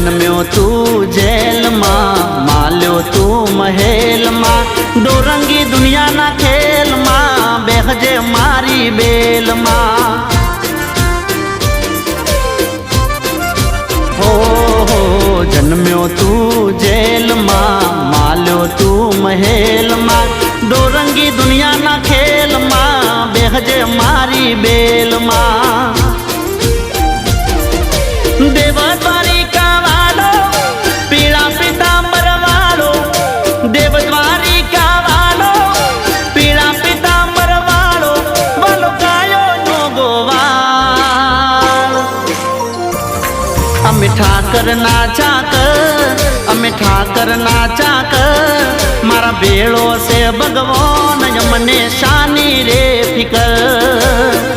जन्म्यो तू जेल मां, माल्यो तू महल मां, डोरंगी दुनिया ना खेल मां, बेहजे मारी बेल मां। हो जन्म्यो तू जेल मां, माल्यो तू महल मां, डोरंगी दुनिया ना खेल मां, बेहजे मारी बेल मां। देवद्वारिका वालो पीड़ा पीतांबर वालो, देवद्वारिका वालो पीड़ा पीतांबर वालो, वालो गायो नो गोवाल। अमे ठाकर नाचा कर, अमे ठाकर नाचा कर, मारा बेड़ो से भगवान यमने शानी रे फिकर।